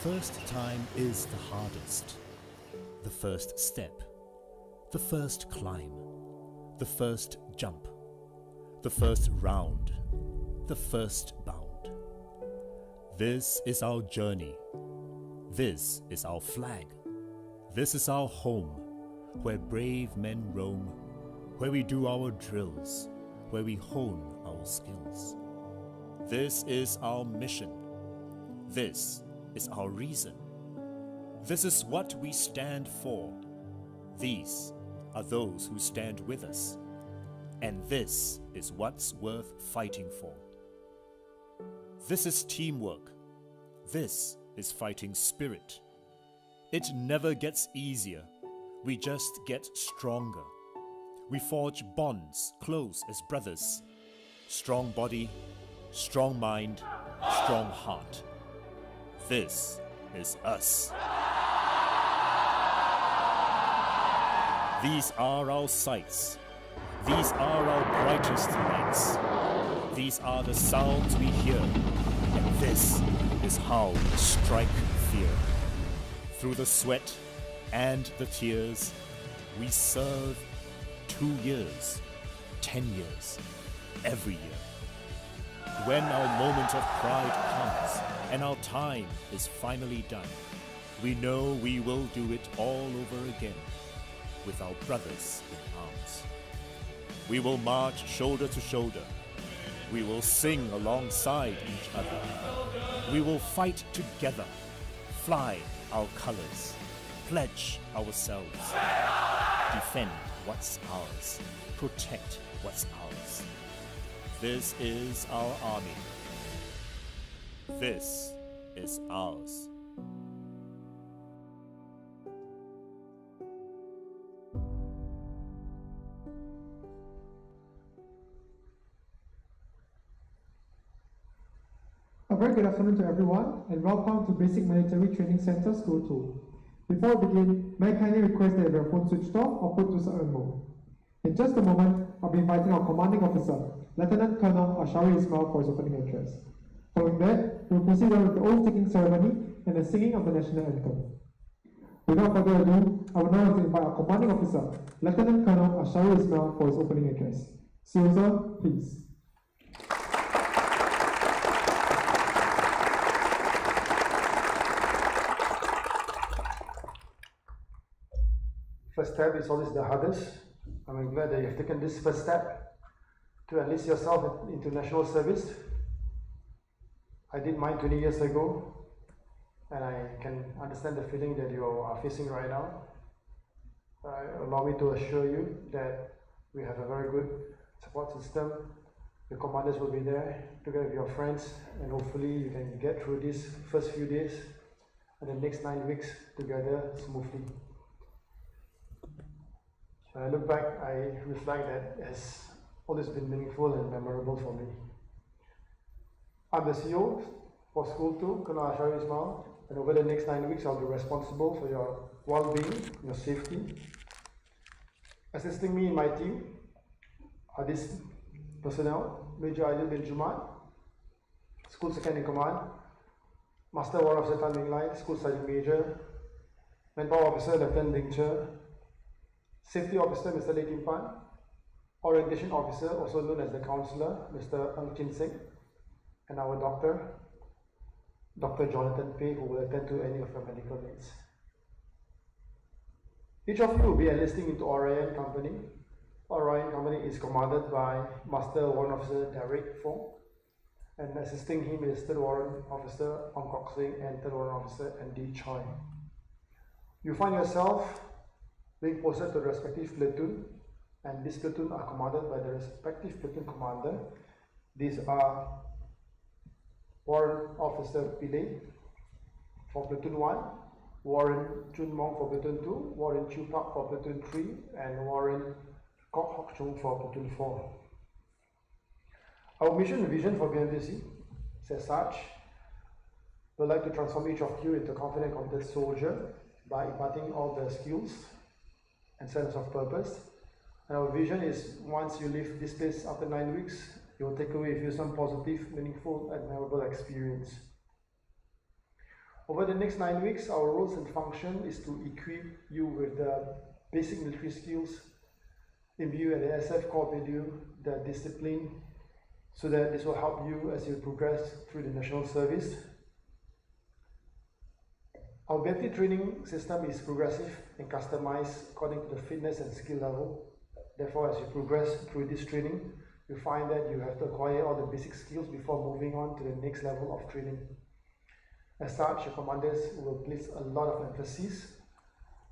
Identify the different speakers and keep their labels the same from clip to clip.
Speaker 1: first time is the hardest. The first step, the first climb, the first jump, the first round, the first bound. This is our journey. This is our flag. This is our home, where brave men roam, where we do our drills, where we hone our skills. This is our mission. This is our reason. This is what we stand for. These are those who stand with us. And this is what's worth fighting for. This is teamwork. This is fighting spirit. It never gets easier. We just get stronger. We forge bonds close as brothers. Strong body, strong mind, strong heart. This is us. These are our sights. These are our brightest lights. These are the sounds we hear. And this is how we strike fear. Through the sweat and the tears, we serve 2 years, 10 years, every year. When our moment of pride comes and our time is finally done, we know we will do it all over again with our brothers in arms. We will march shoulder to shoulder. We will sing alongside each other. We will fight together, fly our colors, pledge ourselves, defend what's ours, protect what's ours. This is our army. This is ours.
Speaker 2: A very good afternoon to everyone, and welcome to Basic Military Training Center School 2. Before we begin, may I kindly request that you have your phone switched off or put to silent mode. In just a moment, I'll be inviting our commanding officer, Lieutenant Colonel Ashari Ismail, for his opening address. Following that, we'll proceed on with the oath-taking ceremony and the singing of the national anthem. Without further ado, I would now like to invite our commanding officer, Lieutenant Colonel Ashari Ismail, for his opening address. Sir, please.
Speaker 3: First step is always the hardest. I'm glad that you've taken this first step to enlist yourself into national service. I did mine 20 years ago, and I can understand the feeling that you are facing right now. Allow me to assure you that we have a very good support system. The commanders will be there together with your friends, and hopefully you can get through these first few days and the next 9 weeks together smoothly. When I look back, I reflect that it has always been meaningful and memorable for me. I'm the CEO for School 2, Colonel Ashari Ismail, and over the next 9 weeks, I'll be responsible for your well-being, your safety. Assisting me in my team are these personnel: Major Aidil bin Jumat, School Second in Command; Master Warrant Officer Tan Ming Lai, School Sergeant Major; Manpower Officer Lieutenant Ding Che; Safety Officer Mr. Lee Kim Pan; Orientation Officer, also known as the Counselor, Mr. Ng Chin Sing; and our doctor, Dr. Jonathan Pei, who will attend to any of your medical needs. Each of you will be enlisting into Orion Company. Orion Company is commanded by Master Warrant Officer Derek Fong, and assisting him is Third Warrant Officer Ong Kok Sing and Third Warrant Officer Andy Choi. You find yourself being posted to the respective platoon, and this platoon are commanded by the respective platoon commander. These are Warrant Officer Pillay for Platoon 1, Warrant Chun Mong for Platoon 2, Warrant Chu Pak for Platoon 3, and Warrant Kok Hok Chung for Platoon 4. Our mission and vision for BMVC is as such: we'd like to transform each of you into a confident, competent soldier by imparting all the skills and sense of purpose. And our vision is, once you leave this place after 9 weeks, you'll take away with you some positive, meaningful, and memorable experience. Over the next 9 weeks, our roles and function is to equip you with the basic military skills in view at the SF core video, the discipline, so that this will help you as you progress through the national service. Our BMT training system is progressive and customized according to the fitness and skill level. Therefore, as you progress through this training, you find that you have to acquire all the basic skills before moving on to the next level of training. As such, your commanders will place a lot of emphasis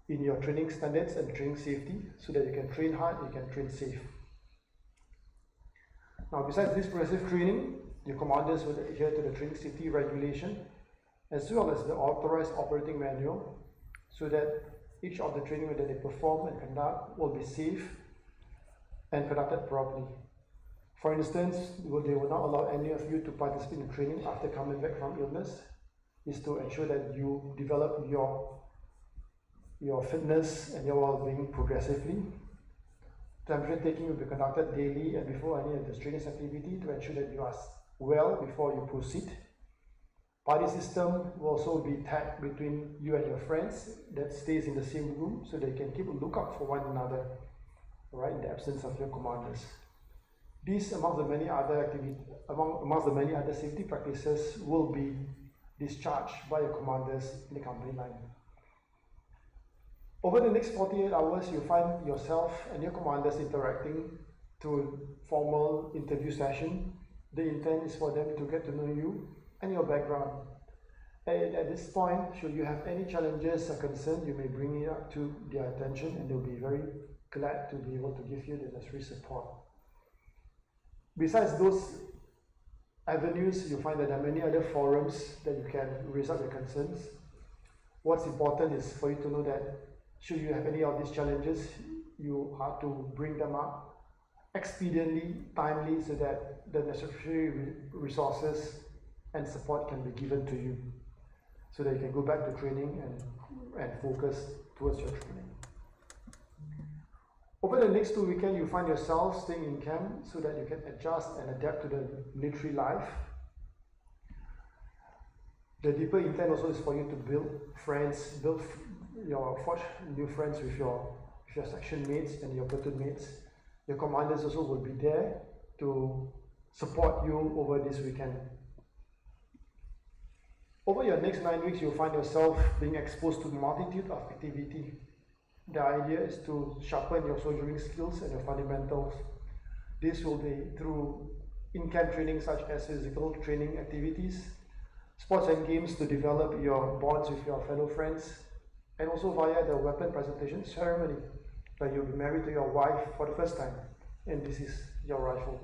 Speaker 3: in your training standards and training safety so that you can train hard, you can train safe. Now, besides this progressive training, your commanders will adhere to the training safety regulation as well as the authorized operating manual so that each of the training that they perform and conduct will be safe and conducted properly. For instance, they will not allow any of you to participate in training after coming back from illness. Is to ensure that you develop your fitness and your well-being progressively. Temperature taking will be conducted daily and before any of the training activity to ensure that you are well before you proceed. Party system will also be tagged between you and your friends that stays in the same room so they can keep a lookout for one another, right, in the absence of your commanders. These, amongst the many other safety practices, will be discharged by your commanders in the company line. Over the next 48 hours, you'll find yourself and your commanders interacting through formal interview session. The intent is for them to get to know you and your background. And at this point, should you have any challenges or concerns, you may bring it up to their attention and they'll be very glad to be able to give you the necessary support. Besides those avenues, you find that there are many other forums that you can raise up your concerns. What's important is for you to know that should you have any of these challenges, you have to bring them up expediently, timely, so that the necessary resources and support can be given to you, so that you can go back to training and focus towards your training. Over the next 2 weekends, you find yourself staying in camp so that you can adjust and adapt to the military life. The deeper intent also is for you to build friends, forge new friends with your section mates and your platoon mates. Your commanders also will be there to support you over this weekend. Over your next 9 weeks, you'll find yourself being exposed to a multitude of activity. The idea is to sharpen your soldiering skills and your fundamentals. This will be through in-camp training such as physical training activities, sports and games to develop your bonds with your fellow friends, and also via the weapon presentation ceremony, where you'll be married to your wife for the first time, and this is your rifle.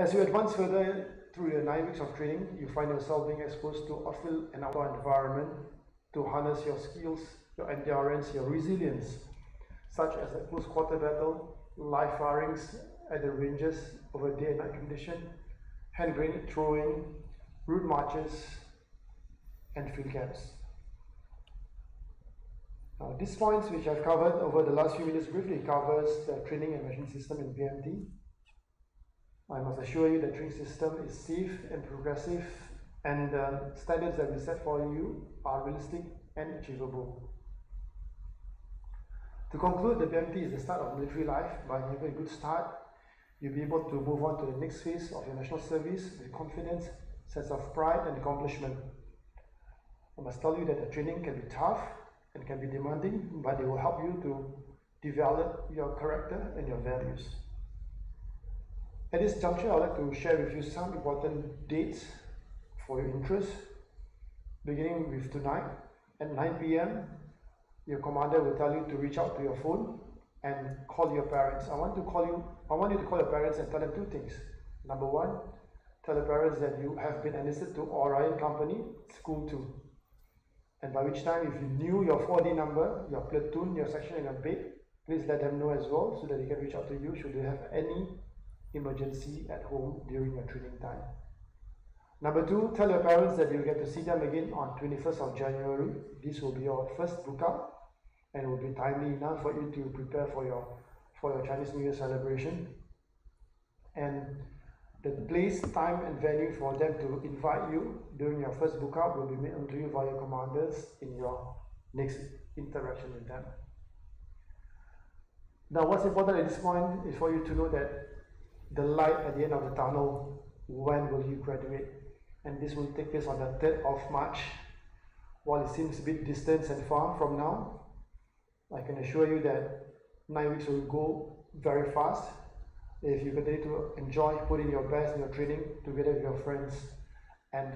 Speaker 3: As you advance further through your 9 weeks of training, you find yourself being exposed to off-field and outdoor environment to harness your skills, your endurance, your resilience, such as a close quarter battle, live firings at the ranges over day and night condition, hand grenade throwing, route marches, and field camps. Now, these points which I've covered over the last few minutes briefly covers the training and management system in BMT. I must assure you the training system is safe and progressive, and the standards that we set for you are realistic and achievable. To conclude, the BMT is the start of military life. By having a good start, you'll be able to move on to the next phase of your national service with confidence, sense of pride and accomplishment. I must tell you that the training can be tough and can be demanding, but it will help you to develop your character and your values. At this juncture, I'd like to share with you some important dates for your interest. Beginning with tonight at 9 p.m., your commander will tell you to reach out to your phone and call your parents. I want you to call your parents and tell them 2 things. Number 1, tell your parents that you have been enlisted to Orion Company, School 2. And by which time, if you knew your 4D number, your platoon, your section and your base, please let them know as well so that they can reach out to you should you have any emergency at home during your training time. Number 2, tell your parents that you'll get to see them again on 21st of January. This will be your first lookout and will be timely enough for you to prepare for your Chinese New Year celebration. And The place, time, and venue for them to invite you during your first book out will be made known to you via commanders in your next interaction with them. Now, what's important at this point is for you to know that the light at the end of the tunnel, when will you graduate? And this will take place on the 3rd of March. While it seems a bit distant and far from now, I can assure you that 9 weeks will go very fast if you continue to enjoy putting your best in your training together with your friends and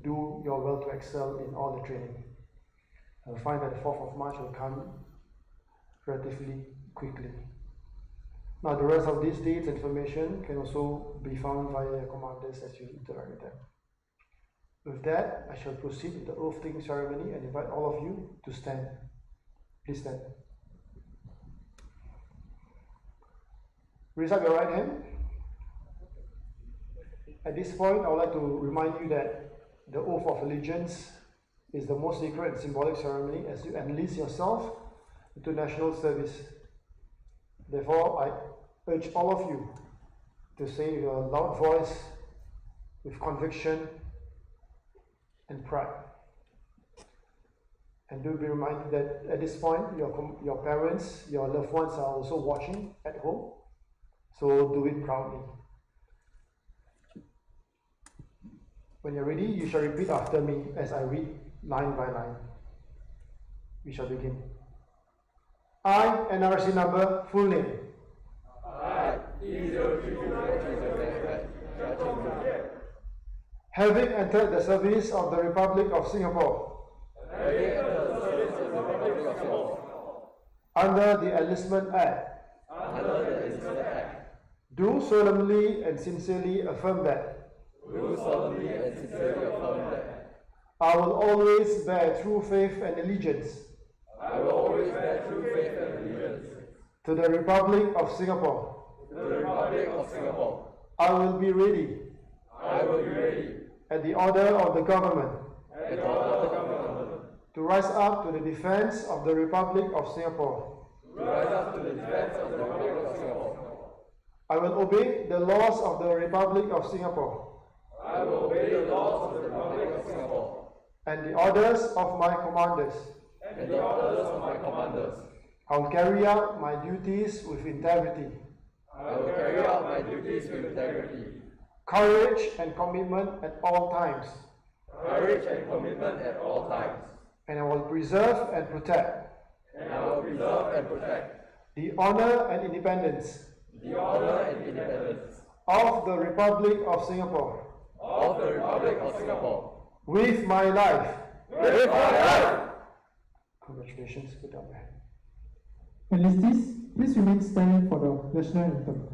Speaker 3: do your well to excel in all the training. You'll find that the 4th of March will come relatively quickly. Now, the rest of these dates and information can also be found via your commanders as you interact with them. With that, I shall proceed with the oath-taking ceremony and invite all of you to stand. Please stand. Raise up your right hand. At this point, I would like to remind you that the oath of allegiance is the most sacred and symbolic ceremony as you enlist yourself into national service. Therefore, I urge all of you to say with a loud voice, with conviction and pride. And do be reminded that at this point, your parents, your loved ones are also watching at home. So do it proudly. When you're ready, you shall repeat after me as I read line by line. We shall begin. I, NRC number, full name. Having entered the service of the Republic of Singapore. Under the Enlistment Act. Do solemnly and sincerely affirm that. I will always bear true faith and allegiance. To the Republic of Singapore. I will be ready. At the order of the government. To rise up to the defense of the Republic of Singapore. I will obey the laws of the Republic of Singapore. And the orders of my commanders. I will carry out my duties with integrity. Courage and commitment at all times. And I will preserve and protect. The honor and independence. Of the Republic of Singapore. With my life. Congratulations. Put down your hand.
Speaker 2: Enlistees, please remain standing for the national anthem.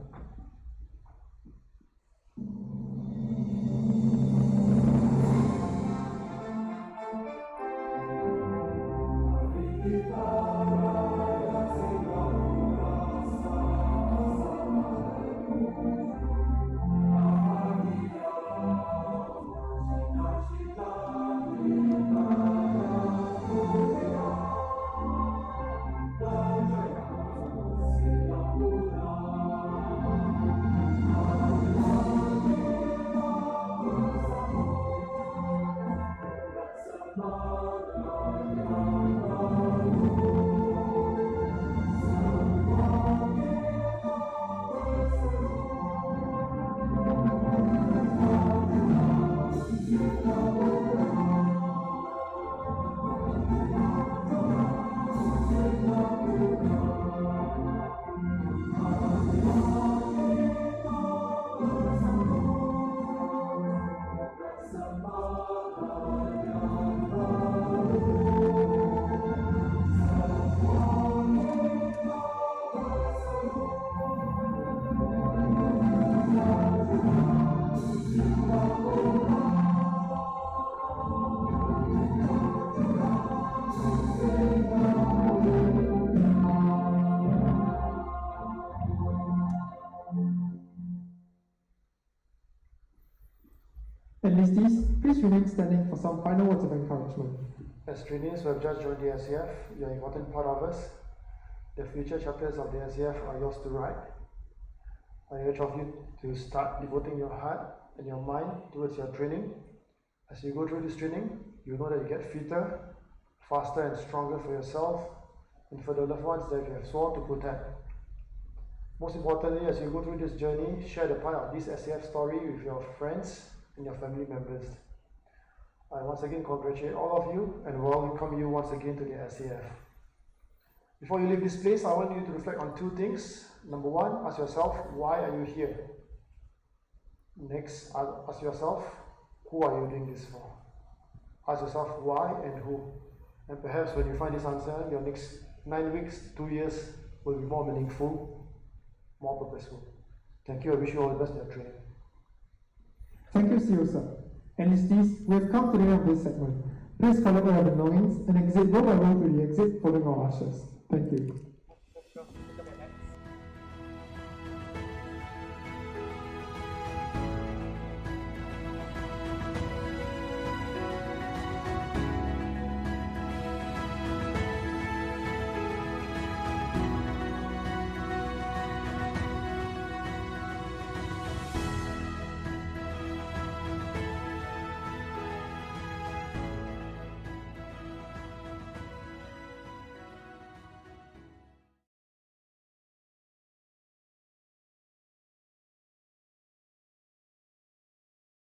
Speaker 2: Enlistees, please remain standing for some final words of encouragement.
Speaker 3: As trainees who have just joined the SCF, you are an important part of us. The future chapters of the SCF are yours to write. I urge of you to start devoting your heart and your mind towards your training. As you go through this training, you know that you get fitter, faster and stronger for yourself and for the loved ones that you have sworn to protect. Most importantly, as you go through this journey, share the part of this SAF story with your friends and your family members. I once again congratulate all of you and welcome you once again to the SAF. Before you leave this place, I want you to reflect on two things. Number one, ask yourself, why are you here? Next, ask yourself, who are you doing this for? Ask yourself why and who. And perhaps when you find this answer, your next 9 weeks, 2 years will be more meaningful, more purposeful. Thank you. I wish you all the best in your training.
Speaker 2: Thank you, CEO sir. Enlistees, we have come to the end of this segment. Please collect all your belongings and exit row by row to the exit following our ushers. Thank you.